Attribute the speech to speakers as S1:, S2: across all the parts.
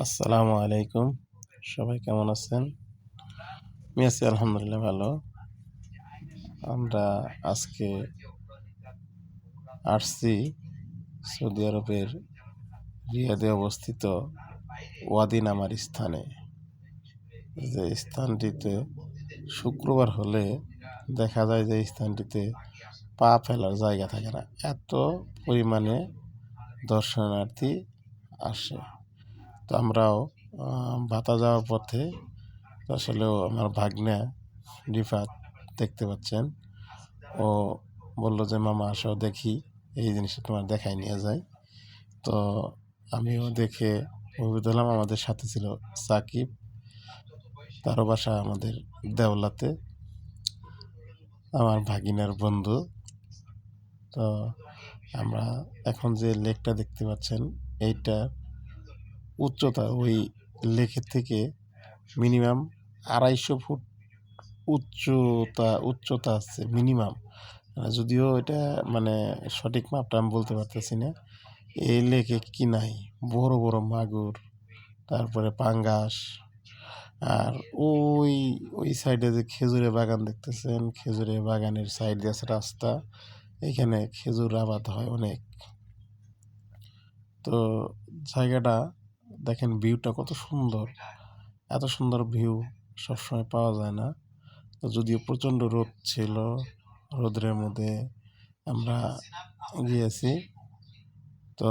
S1: আসসালামু আলাইকুম। সবাই কেমন আছেন? আমি আছি আলহামদুলিল্লাহ ভালো। আমরা আজকে আসছি সৌদি আরবের রিয়াদে অবস্থিত ওয়াদি নামার স্থানে। যে স্থানটিতে শুক্রবার হলে দেখা যায় যে স্থানটিতে পা ফেলার জায়গা থাকে না। এত পরিমাণে দর্শনার্থী আসে। তো আমরাও ভাতা যাওয়ার পথে আসলেও আমার ভাগ্নে রিফাত দেখতে পাচ্ছেন, ও বলল যে মামা আসো দেখি, এই জিনিসটা তোমার দেখাই নিয়ে যায়। তো আমিও দেখে অভিভূত হলাম। আমাদের সাথে ছিল সাকিব, তারও বাসা আমাদের দেওলাতে, আমার ভাগিনার বন্ধু। তো আমরা এখন যে লেকটা দেখতে পাচ্ছেন, এইটা উচ্চতা ওই লেকের থেকে মিনিমাম 250 ফুট উচ্চতা আছে মিনিমাম। যদিও এটা মানে সঠিক মাপটা আমি বলতে পারতেছি না। এই লেকে কি নাই, বড় বড় মাগুর, তারপরে পাঙ্গাস। আর ওই ওই সাইডে যে খেজুরের বাগান দেখতেছেন, খেজুরের বাগানের সাইড দিয়ে আছে রাস্তা, এখানে খেজুর আবাদ হয় অনেক। তো জায়গাটা দেখেন, ভিউটা কত সুন্দর। এত সুন্দর ভিউ সবসময় পাওয়া যায় না। তো যদিও প্রচণ্ড রোদ ছিল, রোদের মধ্যে আমরা গিয়েছি। তো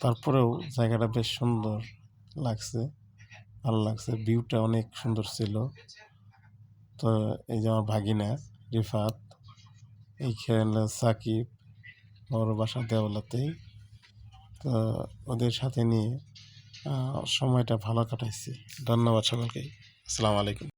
S1: তারপরেও জায়গাটা বেশ সুন্দর লাগছে, ভালো লাগছে, ভিউটা অনেক সুন্দর ছিল। তো এই যে আমার ভাগিনা রিফাত, এই খেলা সাকিব, ওর বাসা দেওয়ালাতেই। তো ওদের সাথে নিয়ে সময়টা ভালো কাটাইছি। ধন্যবাদ সকলকে। আসসালামু আলাইকুম।